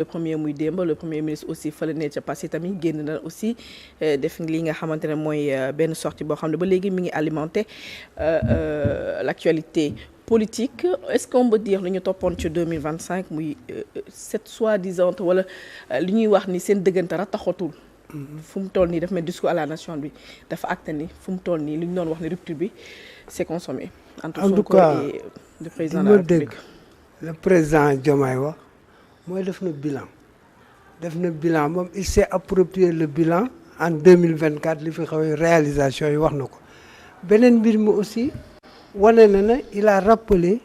le premier muy démb le premier ministre aussi fële ne ca passé tamit génn na aussi def li nga xamante ne mooy benn sortie boo xam ne ba léegi mi ngi alimenter l'actualité politique. Est-ce qu'on peut dire lu ñu toppoon ci 2025 muy cette soi-disant wala li ñuy wax ni seen dëggante rataxatul fu mu toll nii daf mel discours à la nation bi dafa acté ni fu mu toll nii li ñu doon wax ni rupture bi c'est consommé. En tout cas le président de la République le président Diomaye wax mooy def na bilan moom il s'est approprié le bilan en 2024 li fi xaw réalisation yi wax na ko beneen mbir mi aussi wane na il a rappelé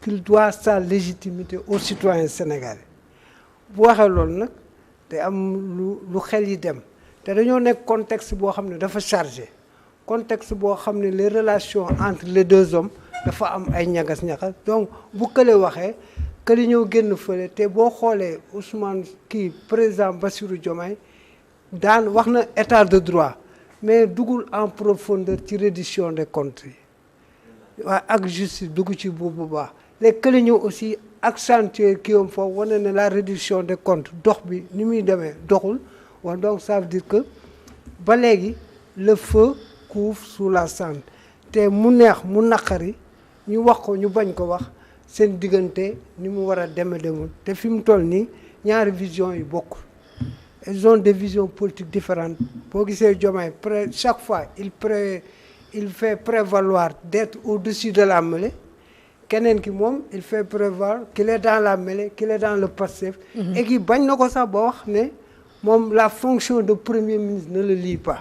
qu'il doit sa légitimité aux citoyens sénégalais bu waxee loolu nag te am lu xel yi dem te dañoo nekk contexte boo xam ne dafa chargé contexte boo xam ne les relations entre les deux hommes dafa am ay ñagas-ñagas donc bu kële waxee kële ñëw génn fële te boo xoolee Ousmane président Bassirou Diomaye daan wax na état de droit mais dugul en profondeur ci reddition des comptes yi waaye ak justice dugg ci bu baax léegi kële ñëw aussi accentuer kiiwam foofu wane ne la réduction des comptes dox bi ni muy demee doxul wax donc ça veut dire que ba léegi le feu couvre sous la cendre te mu neex mu naqari ñu wax ko ñu bañ ko wax seen diggante ni mu war a demul te fi mu toll nii ñaari vision yi bokkul ils ont des visions politiques différentes boo gisee Diomaye chaque fois il fait prévaloir d'être au-dessus de la mêlée keneen ki moom il fait prévoir qu'il est dans la mêlée qu'il est dans le Pastef et qui bañ na ko sax ba wax ne moom la fonction de premier ministre ne le lie pas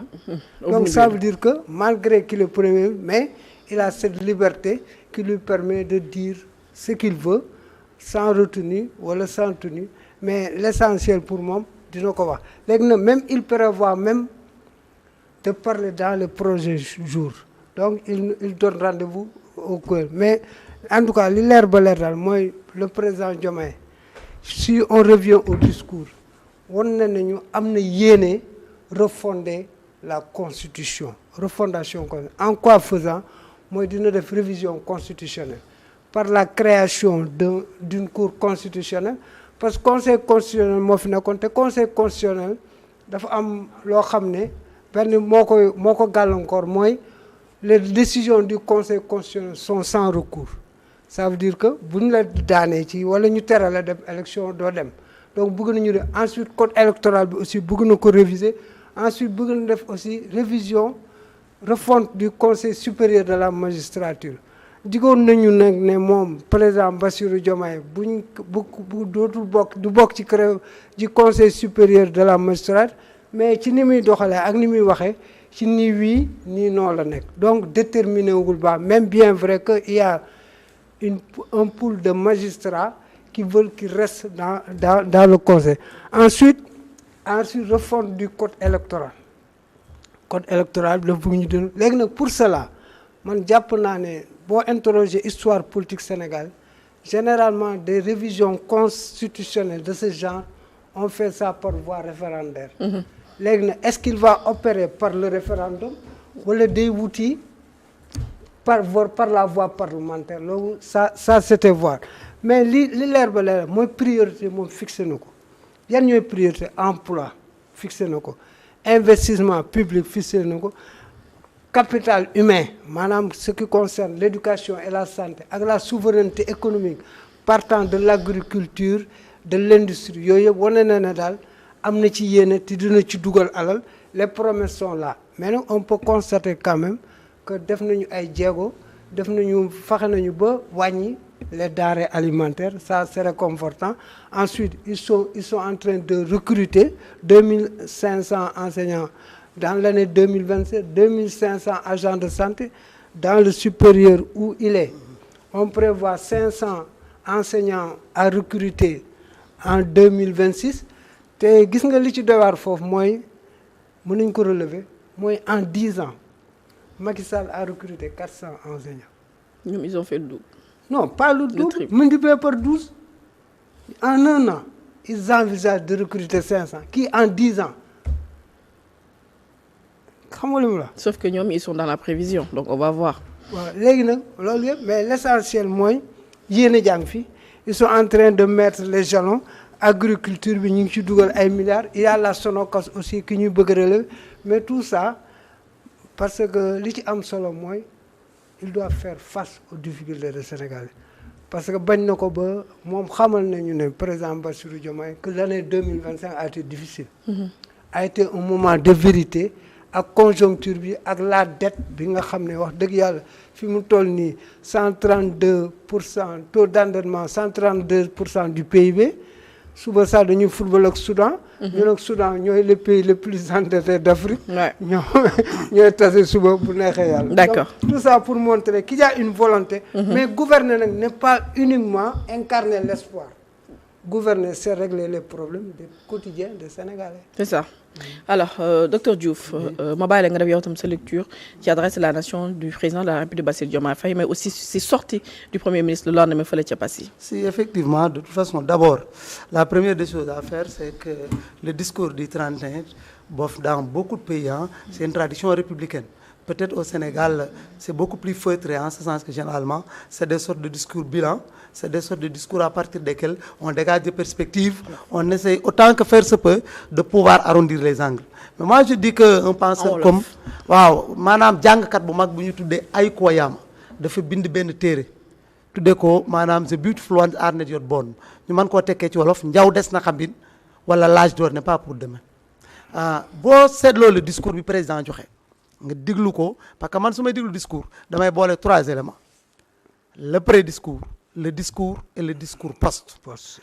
donc ça veut dire que malgré qu'il est premier ministre mais il a cette liberté qui lui permet de dire ce qu'il veut sans retenue wala sans tenue mais l'essentiel pour moom dina ko wax léegi nag même il prévoit même de parler dans les prochains jours donc il donne rendez-vous au cœur mais en tout cas li leer ba leer daal mooy le président Diomaye si on revient au discours wan na nañu am na yéene refonder la constitution refondation en quoi faisant mooy dina def révision constitutionnelle par la création d'une cour constitutionnelle parce que conseil constitutionnel moo fi nekkoon te conseil constitutionnel dafa am loo xam ne benn moo ko gàllankoor mooy les décisions du conseil constitutionnel sont sans recours ça veut dire que bu ñu la daanee ci wala ñu tere la dem élection doo dem donc bëgg nañu def ensuite code électoral bi aussi bëgg na ko réviser ensuite bëgg na def aussi révision refonte du conseil supérieur de la magistrature digoon nañu nag ne moom président Bassirou Diomaye bu dootul du bokk ci conseil supérieur de la magistrature mais ci ni muy doxalee ak ni muy waxee ci ni oui ni non la nekk donc déterminé wul ba même bien vrai que il y a un pool de magistrats qui veulent qu'il reste dans le conseil ensuite refonte du code électoral bi la bëgg ñu dund léegi nag pour cela man jàpp naa ne boo interroger histoire politique Sénégal généralement des révisions constitutionnelles de ce genre on fait ça par voie référendaire léegi nag est-ce qu'il va opérer par le référendum wala day wuti par la voie parlementaire loolu ça c'était voir mais li leer ba leer mooy priorité moom fixé na ko yan ñooy priorité emploi fixé na ko investissement public fixé na ko capital humain maanaam ce qui concerne l'éducation et la santé ak la souveraineté économique partant de l'agriculture de l'industrie yooyu yëpp wane na ne daal am na ci yéene te dina ci dugal alal les promesses sont là mais nag on peut constater quand même que def nañu ay jéego fexe nañu ba wàññi les denrées alimentaires ça c'est réconfortant ensuite ils sont en train de recruter 2500 enseignants dans l'année 2027 2500 agents de santé dans le supérieur où il est on prévoit 500 enseignants à recruter en 2026 te gis nga li ci doy waar foofu mooy mën nañu ko relever mooy en 10 ans Macky Sall a recruté 400 enseignants. ñoom ils ont fait le double. Non, pas le double, multiplié par 12. En un an, ils envisagent de recruter 500. Qui en 10 ans? Sauf que ñoom ils sont dans la prévision, donc on va voir. Voilà. Mais l'essentiel, moi, ils sont en train de mettre les jalons agriculture bi ñu ngi ci dugal ay milliards il y a la Sonacos aussi ki ñuy bëgg relever mais tout ça parce que li ci am solo mooy il doit faire face aux difficultés des Sénégalais parce que bañ na ko ba moom xamal nañu ne président Bassirou Diomaye que l'année 2025 a été difficile. A été un moment de vérité ak conjoncture bi ak la dette bi nga xam ne wax dëgg yàlla fi mu toll nii 132% taux d'endettement 132% du PIB suba sax dañuy football ak Soudan. ñun ak Soudan ñooy les pays les plus endettés d'Afrique. ñooy tase suba bu neexee yàlla. D'accord. Donc, tout ça pour montrer qu'il y a une volonté. Mais gouverner nag n'est pas uniquement incarner l'espoir. Gouverner, c'est régler les problèmes des quotidiens des Sénégalais. C'est ça. Alors, docteur Diouf, ma bàyyi la nga def yow tam sa lecture qui adresse la nation du président de la République Bassirou Diomaye Faye, mais aussi ses sorties du Premier ministre le lendemain fële ca Passy. Si, effectivement, de toute façon, d'abord, la première des choses à faire, c'est que le discours du 31, bof, dans beaucoup de pays, c'est une tradition républicaine. Peut-être au Sénégal, c'est beaucoup plus feutré en ce sens que généralement, c'est des sortes de discours bilan, c'est des sortes de discours à partir desquels on dégage des perspectives, on essaye autant que faire se peut de pouvoir arrondir les angles. Mais moi je dis qu'un penseur comme, waaw maanaam jàngkat bu mag bu ñu tuddee Ayko Wayama dafa bind benn téere tuddee ko maanaam The Beautiful Ones Are Not Yet Born ñu mën koo tekkee ci wolof njaw des na xambin wala l'âge d'or n'est pas pour demain. Boo seetloo le discours bi président joxe. nga déglu ko parce que man su may déglu discours damay boole 3 éléments le pré-discours le discours et le discours post.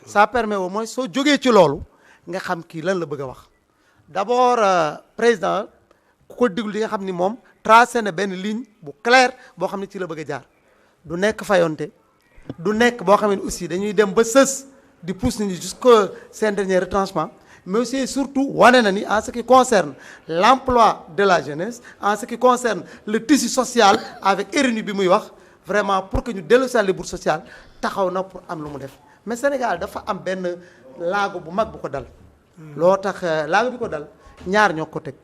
Ça permet au moins soo jógee ci loolu nga xam kii lan la bëgg a wax d'abord président ku ko déglu di nga xam ni moom tracé na benn ligne bu claire boo xam ne ci la bëgg a jaar du nekk fayonte du nekk boo xam ne aussi dañuy dem ba sës di pousse nit ñi jusqu'au seen dernier retranchement. Mais aussi surtout wane na ni en ce qui concerne l'emploi de la jeunesse en ce qui concerne le tissu social avec RNU bi muy wax vraiment pour que ñu dellusiwaat les bourses sociales taxaw na pour am lu mu def mais Sénégal dafa am benn laago bu mag bu ko dal. loo tax laago bi ko dal ñaar ñoo ko teg.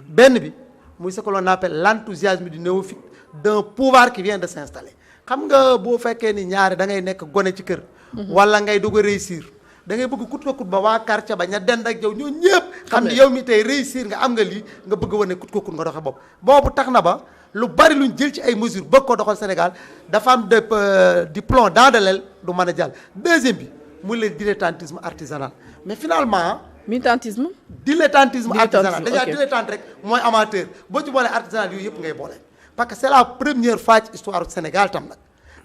benn bi muy ce que l'on appelle l'enthousiasme du néophyte d'un pouvoir qui vient de s'installer xam nga boo fekkee ni ñaari da ngay nekk gone ci kër. wala ngay doog a réussir. da ngay bëgg kut ko kut ba waa quartier ba ña dend ak yow ñoo ñëpp xam ni yow mi tey réussir nga am nga lii nga bëgg wane kut ko kut nga doxe bopp boobu tax na ba lu bari luñ jël ci ay mesures bëgg ko doxal Sénégal dafa am du plomb dans de l'aile du mën a jàll. Deuxième bi muy le dilettantisme artisanal mais finalement. militantisme. dilettantisme artisanal déjà ok. dilettante rek mooy amateur boo ci boolee artisanal yooyu yëpp ngay boole parce que c'est la première fois ci histoire du Sénégal tam nag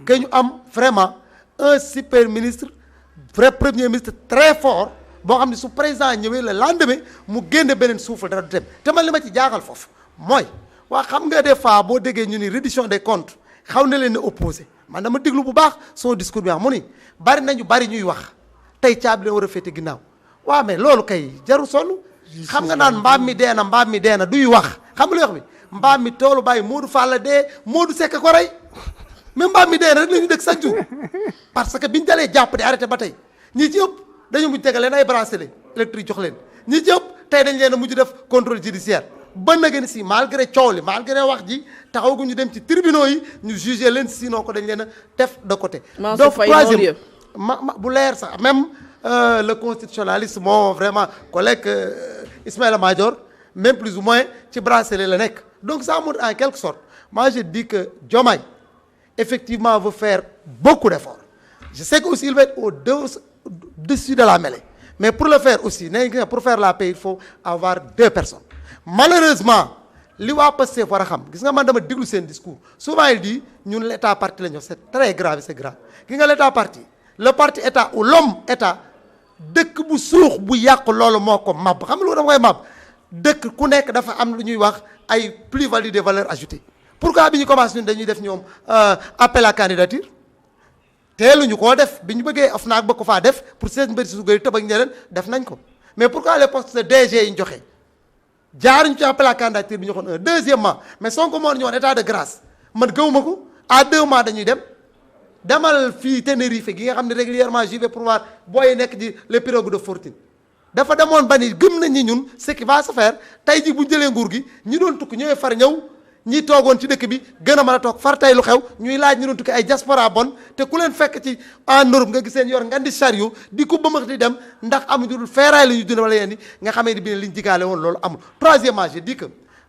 que ñu am vraiment un super ministre. vrai premier ministre très fort boo xam ne su président ñëwee le lendemain mu génne beneen souffle dara du dem te man li ma ci jaaxal foofu mooy waa xam nga des fois boo déggee ñu ni reddition des comptes xaw na leen ne opposé man dama déglu bu baax son discours bi mu ni bari ñuy wax tey caabi leen war a féete ginnaaw waaw mais loolu kay jaru sonn xam nga naan mbaam mi dee na duy wax xam nga lu wax bi mbaam mi toolu bàyyi Modou Fall dee Modou Seck ko rey même mbaam mi dee rek la ñu dëkk chaque jour parce que biñu dalee jàpp di arrêté ba tey ñi ci ëpp dañu mujj tegal leen ay bracelet électrique jox leen ñi ci ëpp tey dañ leen a mujj def contrôle judiciaire ba na gën si malgré coow li malgré wax ji taxawagu ñu dem ci tribunaux yi ñu jugé leen sinon ko dañ leen a def de côté. donc troisième bu leer sax même le constitutionnaliste mon vraiment collègue Ismaïla Madior même plus ou moins ci bracelet la nekk donc ça montre en quelque sorte moi je dis que Diomaye effectivement veut faire beaucoup d'efforts je sais que aussi il va être au-dessus de la mêlée mais pour le faire aussi pour faire la paix il faut avoir 2 personnes malheureusement li waa Pastef war a xam gis nga man dama déglu seen discours souvent il dit ñun l'état parti la ñu c'est très grave c'est grave gis nga l'état parti le parti état ou l'homme état dëkk bu suux bu yàqu loolu moo ko mab xam nga lu dama koy mab dëkk ku nekk dafa am lu ñuy wax ay plus-value des valeurs ajoutées pourquoi bi ñu commencé ñun dañuy def ñoom appel à candidature teeluñu koo def bi ñu bëggee OFNAC bëgg ko faa def pour seen mbir si sugay tëb ak ñeneen def nañ ko mais pourquoi les postes de DG yi ñu joxe jaaruñu ci appel à candidature bi ñu waxoon deuxièmement mais Sonko moo ñu woon état de grâce man gëwuma ko à 2 mois dañuy dem demal fii Tenerife gi nga xam ne régulièrement j'y vais pour voir booy nekk ci les pirogues de fortune dafa demoon ba ni gëm nañ ni ñun ce qui va se faire tey ji bu ñu jëlee nguur gi ñi doon tukki ñooy far ñëw ñi toogoon ci dëkk bi gën a mën a toog far tey lu xew ñuy laaj ñu doon tukki ay diaspora bon te ku leen fekk ci en Europe nga gis leen yor nga di chariot di ko bëmax di dem ndax amuñu dul feeraay la ñu dund wala yenn nga xamee ni bi ne liñ jigaale woon loolu amul. Troisièmement je dis que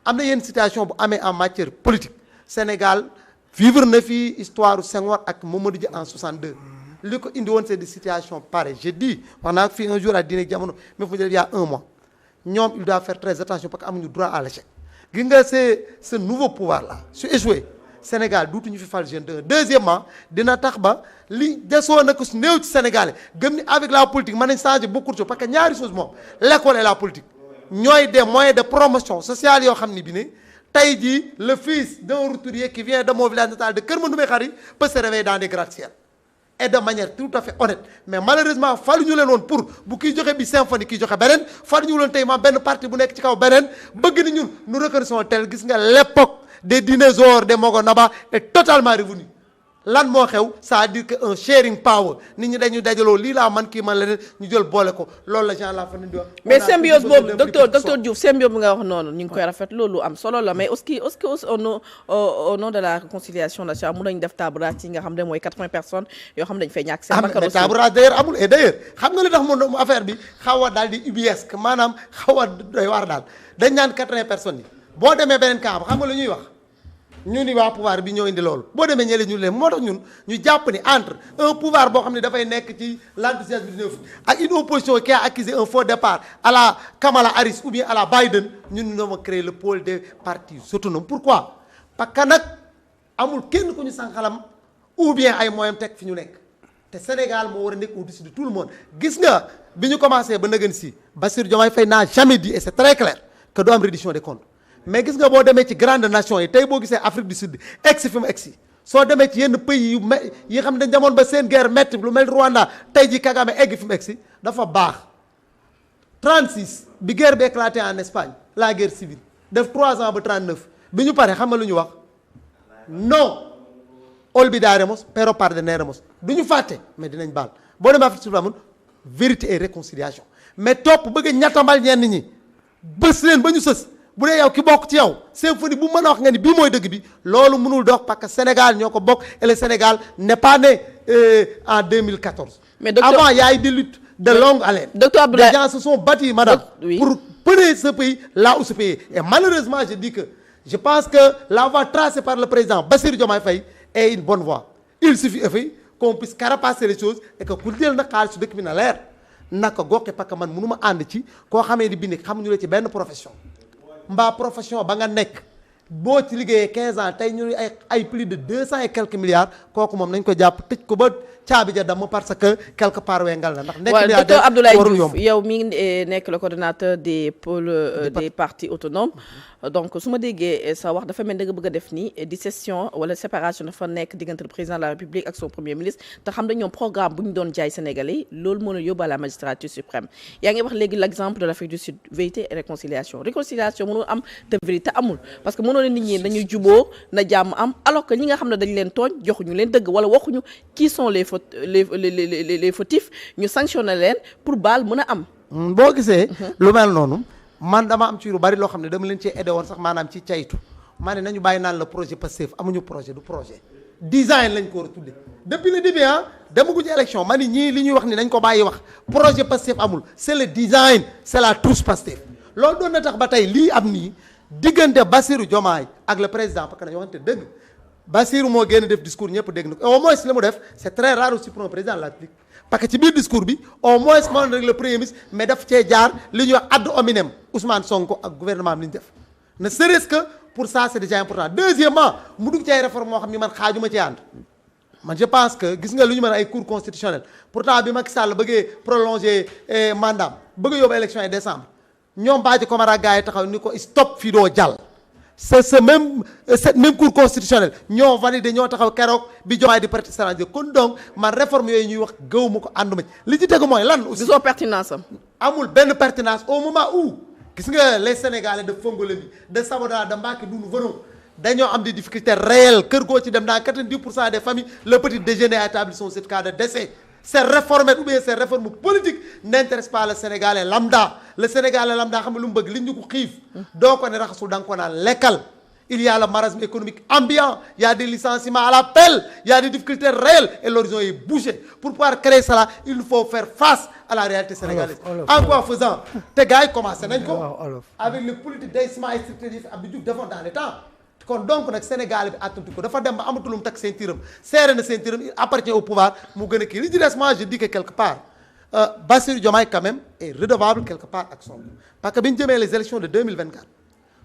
am na yenn situation bu amee en matière politique Sénégal vivre na fii histoire Senghor ak Mamadou Dia en 62 li ko indi woon c'est des situations pareilles je dis wax naa fii un jour à dîner jamono mais fu mu il y a un mois ñoom il doit faire très attention parce que amuñu droit à l'échec gis nga ce nouveau pouvoir là su échoué Sénégal duutuñu fi fal jeune. Deuxièmement dina tax ba li desoo na ko su néew ci Sénégalais gëm ni avec la politique mën nañ changer beaucoup de choses parce que ñaari chose moom l'école et la politique ñooy des moyens de promotion sociale yoo xam ni bi ne tey jii le fils d'un roturier qui vient de mon village natal de Kër Mandoumbe Khary peut se réveiller dans des gratte-ciel et de manière tout à fait honnête mais malheureusement faluñu leen woon pour bu kiy joxe bi symphonie kiy joxe beneen faluñu leen tey ma benn parti bu nekk ci kaw beneen bëgg ni ñun nous reconnaissons tel gis nga l'époque des dinosaures des Mogo Naba est totalement révolue lan moo xew c'est-à-dire que un sharing power nit ñi dañuy dajaloo lii laa man kii man leneen ñu jël boole ko loolu la genre la fa di wax. mais symbiose boobu docteur Diouf symbiose bi nga wax noonu ñu ngi koy rafet loolu am solo la mais aussi au nom de la réconciliation nationale mun nañu def table rase ci nga xam ne mooy 80 personnes yoo xam ne dañu fay ñàkk seen bakkan. mais table rase d'ailleurs amul et d'ailleurs xam nga li tax mu affaire bi xaw a daal di ubiesque maanaam xaw a doy waar daal dañ naan 80 personnes yi boo demee beneen camp xam nga lu ñuy wax. ñu ni waa pouvoir bi ñoo indi loolu boo demee ñële ñu leen moo tax ñun ñu jàpp ni entre un pouvoir boo xam ne dafay nekk ci l'enthousiasme du neuf ak une opposition qui a accusé un faux départ à la Kamala Harris ou bien à la Biden ñun nous avons créé le pôle des partis autonomes. Pourquoi parce que nag amul kenn ku ñu sànqalam ou bien ay moyens teg fi ñu nekk te Sénégal moo war a nekk au-dessus de tout le monde. Gis nga bi ñu commencé ba nëgën si Bassirou Diomaye Faye n'a jamais dit et c'est très clair que du am reddition des comptes. mais gis nga boo demee ci grande nation yi tey boo gisee Afrique du Sud egsi fi mu egsi soo demee ci yenn pays yi xam ne dañ demoon ba seen guerre métti lu mel Rwanda tey ji Kagame egg fi mu egsi dafa baax 36 bi guerre bi éclaté en Espagne la guerre civile def 3 ans ba 39 bi ñu paree xam nga lu ñu wax non olvidaremos pero perdonaremos du ñu fàtte mais dinañ baal boo demee Afrique du Sud amul vérité et réconciliation mais topp bëgg a ñattambal ñenn ñi bës leen ba ñu sës bu dee yow ki bokk ci yow symphonie bu mën a wax nga ni bii mooy dëgg bi loolu mënul dox parce que Sénégal ñoo ko bokk et le Sénégal n'est pas né en 2014. mais docteur avant il y a eu des luttes de longue haleine. Docteur Abdoulaye les gens se sont battus madame. Oui. Pour mener ce pays là où ce pays et malheureusement je dis que je pense que la voie tracée par le président Bassirou Diomaye Faye est une bonne voie. Il suffit qu'on puisse carapasser les choses et que ku jël na xaalis su dëkk bi na leer naka goxe parce que man mënu ma ànd ci koo xamee ni bi xamuñu la ci benn profession. mbaa profession ba nga nekk boo ci liggéeyee 15 ans tey ñu ay plus de 200 et quelques milliards kooku moom nañ ko jàpp tëj ko ba caabi ja damm parce que quelque part wengal na ndax. nekk milliardaire docteur Abdoulaye Diouf yow mi ngi nekk le coordonnateur des pôles des partis autonomes donc su ma déggee sa wax dafa mel da nga bëgg a def ni dissession wala séparation dafa nekk diggante le président de la République ak son premier ministre te xam ne ñoom programme bu ñu doon jaay Sénégalais yi loolu moo leen yóbbu à la magistrature suprême yaa ngi wax léegi l'exemple de l'Afrique du Sud vérité et réconciliation mënul am te vérité amul parce que mënoo ne nit ñi dañuy juboo na jàmm am alors que ñi nga xam ne dañ leen tooñ joxuñu leen dëgg wala waxuñu qui sont les fautifs ñu sanctionner leen pour baal mën a am. boo gisee. lu mel noonu. man dama am ci lu bari loo xam ne dama leen cee aidé woon sax maanaam ci caytu maa ne nañu bàyyi naan la projet Pastef amuñu projet du projet design lañ ko war a tudde depuis le début demaguñu élection ma ni ñii li ñuy wax ni nañ ko bàyyi wax projet Pastef amul c'est le design c'est la trousse Pastef loolu doon na tax ba tey lii am nii diggante Bassirou Diomaye ak le président parce que dañoo waxante dëgg Bassirou moo génn def discours ñëpp dégg na ko au moins li mu def c'est très rare aussi pour un président de la République parce que ci biir discours bi au moins moo rek le premier ministre mais daf cee jaar li ñuy wax ad hominem Ousmane Sonko ak gouvernement am li ñu def ne serait-ce que pour ça c'est déjà important. Deuxièmement mu dugg ci ay réforme moo xam ni man xaajuma ci ànd man je pense que gis nga lu ñu mën ay cour constitutionnel pourtant bi Macky Sall bëggee prolonger mandat bëgg yóbbu élection yi décembre ñoom Badji Camara gars yi taxaw ni ko stop fii doo jàll c'est cette même cour constitutionnelle ñoo validé ñoo taxaw keroog bi Diomaye di prêter serment kon donc man réforme yooyu ñuy wax gëwuma ko ànduma ci li ci tegu mooy lan aussi gisoo pertinence am amul benn pertinence au moment où gis nga les Sénégalais de Fongolimbi de Sabodala de Mbacké d'où nous venons dañoo am des difficultés réelles kër goo ci dem dans 90% des familles le petit déjeuner a établi son certificat de décès. Ces réformes ou bien ces réformes politiques n'intéressent pas le Sénégalais lambda le Sénégalais lambda xam nga lu mu bëgg li ñu ko xiif doo ko ne raxasul da nga ko naan lekkal Il y a le marasme économique ambiant, il y a des licenciements à l'appel, il y a des difficultés réelles et l'horizon est bougé. Pour pouvoir créer cela, il faut faire face à la réalité sénégalaise. En quoi faisant, tes gars commencent avec les politiques d'assainissement et structuralisme Abdou Diouf defoon dans les temps. Donc nag Sénégal bi attatu ko dafa dem ba amatulum takk seen tiram serré na seen tiram, il appartient au pouvoir mu gën a kii li ci des moi je dis que quelque part Bassirou Diomaye quand même est redevable quelque part ak Sonko parce que bi ñu jëmee les élections de 2024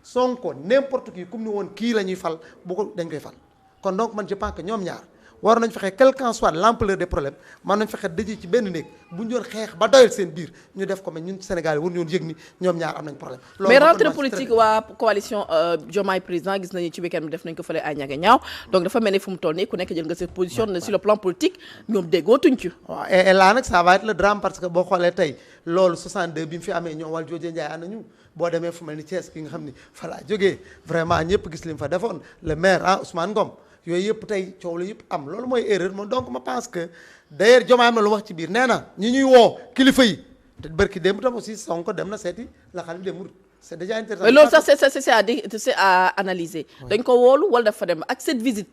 Sonko n'importe qui comme ni woon kii la ñuy fal bu ko dañ koy fal kon donc man je pense que ñoom ñaar war nañ fexe quel qu'en soit l'ampleur des problèmes mën nañ fexe dëjee ci benn néeg bu ñu doon xeex ba doyal seen biir ñu def ko mais ñun Sénégal war ñu woon yëg ni ñoom ñaar am nañ problème. mais rentrée politique waa coalition Diomaye président gis nañu ci week-end bi def nañ ko fële à Ndiaganiao donc dafa mel ni fu mu toll nii ku nekk jël nga sa position sur le plan politique ñoom déggootuñ ci. waaw et là nag ça va être le drame parce que boo xoolee tey loolu 62 bi mu fi amee ñoom wal Jooje Ndiaye ànd nañu boo demee fu mel ni Thiès ki nga xam ni fa laa jógee vraiment ñëpp gis li mu fa defoon le maire Ousmane Ngom. yooyu yëpp tey coow la yëpp am loolu mooy erreur moom donc ma pense que d'ailleurs Diomaye am na lu wax ci biir nee na ñi ñuy woo kilifa yi te bërki démb tam aussi Sonko dem na seeti la xalif des mourides c'est déjà intéressant. mais loolu sax c'est à analyser. dañ ko woolu wala dafa dem ak cette visite.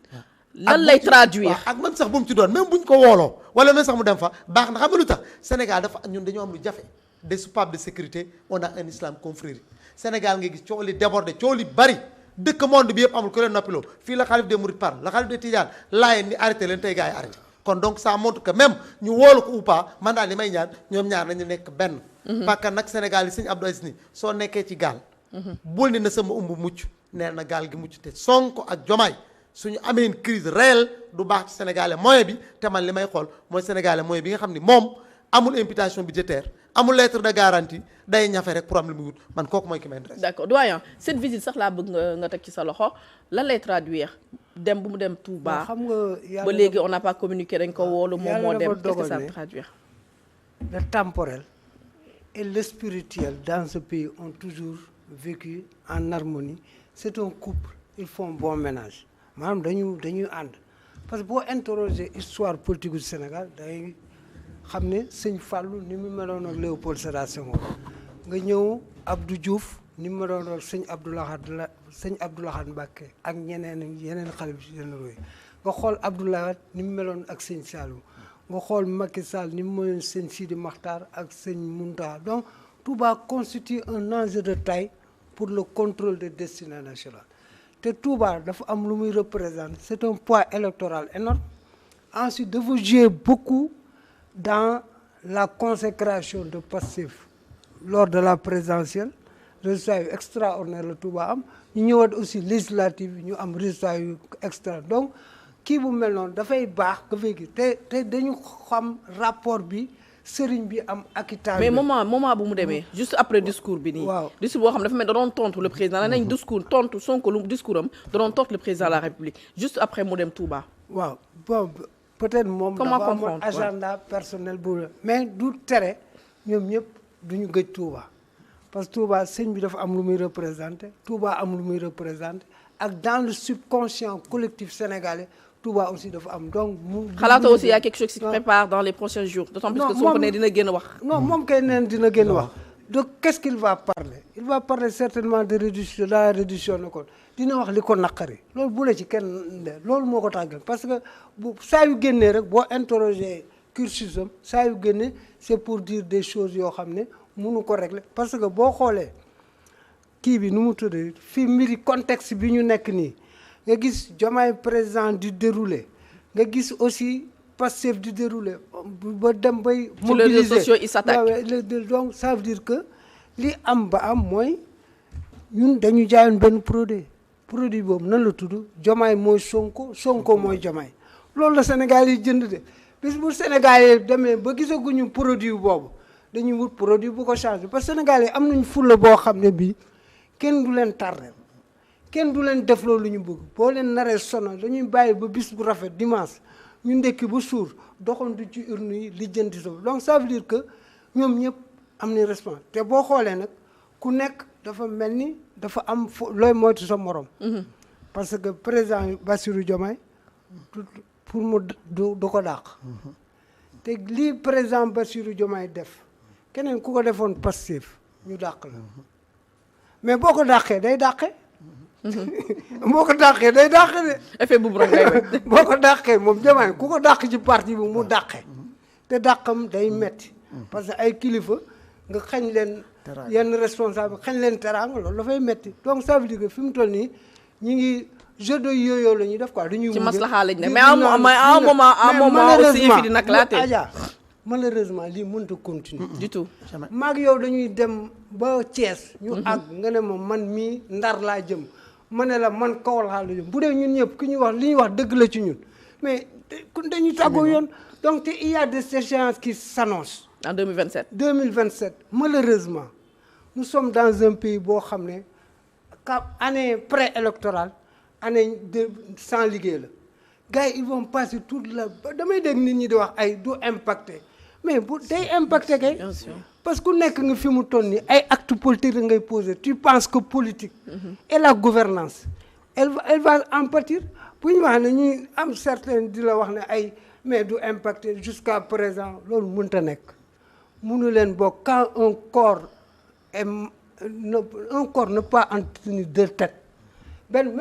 lan lay traduire ak même sax bu mu ci doon même bu ñu ko wooloo wala même sax mu dem fa baax na xam nga lu tax Sénégal dafa ñun dañoo am lu jafe des soupapes de sécurité on a un islam confrérie Sénégal nga gis coow li débordé coow li bari. dëkk monde bi yëpp amul ku leen noppiloo fii la xalif des mourides parle la xalif des tidiane laayeen ni arrêté leen tey gars yi arrêté kon donc ça montre que même ñu woolu ko ou pas man daal li may ñaan ñoom ñaar nañu nekk benn parce que nag Sénégal yi sëñ Abdou Aziz ni soo nekkee ci gaal bul ni na sama ëmb mucc nee na gaal gi mucc te Sonko ak Diomaye suñu amee une crise réelle du baax ci sénégalais moyen bi te man li may xool mooy sénégalais moyen bi nga xam ni moom amul imputation budgétaire amul lettre de garantie day ñafe rek pour am li muy wut man kooku mooy ki may intéressé. d'accord doyen cette visite sax laa bëgg nga teg ci sa loxo lan lay traduire dem bu mu dem Touba. xam nga ba léegi on n'a pas communiqué dañ ko woolu moom moo dem qu'est-ce que ça veut traduire. le temporel et le spirituel dans ce pays ont toujours vécu en harmonie c'est un couple ils font bon ménage maanaam dañuy ànd parce que boo interroger histoire politique du Sénégal day xam ne sëñ Fallou ni mu meloon ak Léopold Sédar Senghor nga ñëw Abdou Diouf ni mu meloon ak sëñ Abdou Lahad Mbacké ak yeneen xalif généraux yi nga xool Abdou Lahad ni mu meloon ak sëñ Saliou nga xool Macky Sall ni mu meloon sëñ Sidi Makhtar ak sëñ Mountakha donc Touba constitue un enjeu de taille pour le contrôle des destinées nationales te Touba dafa am lu muy représente c'est un poids électoral énorme ensuite dafa jouer beaucoup dans la consécration de Pastef lors de la présidentielle résultat yu extraordinaire la Touba am ñu ñëwaat aussi législative ñu am résultat yu extra donc kii bu mel noonu dafay baax nga fay gis te dañu xam rapport bi sëriñ bi am akitaan mais moment bu mu demee juste après discours bi nii. waaw discours boo xam ne dafa mel da doon tontu le président la nañ discours tontu Sonko lu discours am da doon tontu le président de la République juste après mu dem Touba. waaw bon peut-être moom dafa amoon agenda personnel bu mais du tere ñoom ñëpp duñu gëj Touba parce que Touba sëñ bi dafa am lu muy représenté Touba am lu muy représenté ak dans le subconscient collectif sénégalais Touba aussi dafa am donc mu xalaatoo aussi y a quelque chose qui se prépare dans les prochains jours d'autant plus que Sonko ne dina génn wax non moom kay neen dina génn wax donc qu'est-ce qu'il va parler il va parler certainement de la réduction de compte dina wax li ko naqari loolu bu la ci kenn de loolu moo ko tàggal parce que bu saa yu génnee rek boo interroger cursus am saa yu génnee c'est pour dire des choses yoo xam ne mënu ko régler parce que boo xoolee kii bi nu mu tuddee fii mbiri contexte bi ñu nekk nii nga gis Diomaye président di dérouler nga gis aussi Pastef di dérouler ba dem bay mobiliser sur les réseaux sociaux ils s'attaquent donc ça veut dire que li am ba am mooy ñun dañu jaayoon benn produit boobu nan la tudd Diomaye mooy Sonko mooy Diomaye loolu la Sénégal yi jënd de bis bu Sénégal yi demee ba gisaguñu produit boobu dañuy wut produit bu ko changer parce que Sénégal yi am nañ fulla boo xam ne bii kenn du leen tardé kenn du leen def loolu lu ñu bëgg boo leen naree sonal dañuy bàyyi ba bis bu rafet dimanche ñu ndekki ba suur doxantu ci urne yi lijjanti so donc ça veut dire que ñoom ñëpp am nañ responsable te boo xoolee nag ku nekk dafa mel ni dafa am looy moytu sa morom. parce que président Bassirou Diomaye pour mu du ko dàq. te lii président Bassirou Diomaye def keneen ku ko defoon Pastef ñu dàq la mais boo ko dàqee day dàqee boo ko dàqee day dàq de. effet boomerang ngay bañ. boo ko dàqee moom Diomaye ku ko dàq ci parti bi mu dàqee. te dàqam day metti parce que ay kilifa nga xañ leen. yenn responsable xañ leen teraanga loolu dafay metti donc ça veut dire que fi mu toll nii ñi ngi jeu de yooyu la ñuy def quoi dañuy. ci maslaxa lañ ne mais à un moment aussi yëf yi di nag laatee. Adja malheureusement lii mënut a continuer. du tout. maag yow dañuy dem ba Thiès. ñu àgg nga ne ma man mii Ndar laa jëm ma ne la man Kaolack la jëm bu dee ñun ñëpp ki ñuy wax li ñuy wax dëgg la ci ñun mais dañuy tàggoo yoon donc te il y a des échéances qui s'annoncent. en 2027. 2027 malheureusement nous sommes dans un pays boo xam ne année préélectorale année de sans liggéey la gars yi ils vont passer toute la damay dégg nit ñi di wax ay du impacté mais bu day impacté kay. bien sûr. parce que ku nekk nga fi mu toll nii ay actes politiques ngay poser tu penses que politique. et la gouvernance elle va en pâtir bu ñu wax ne ñuy am certain di la wax ne ay mais du impacté jusqu'à présent loolu mënut a nekk mënu leen bokk quand un corps est un corps ne pas entretenu deux têtes même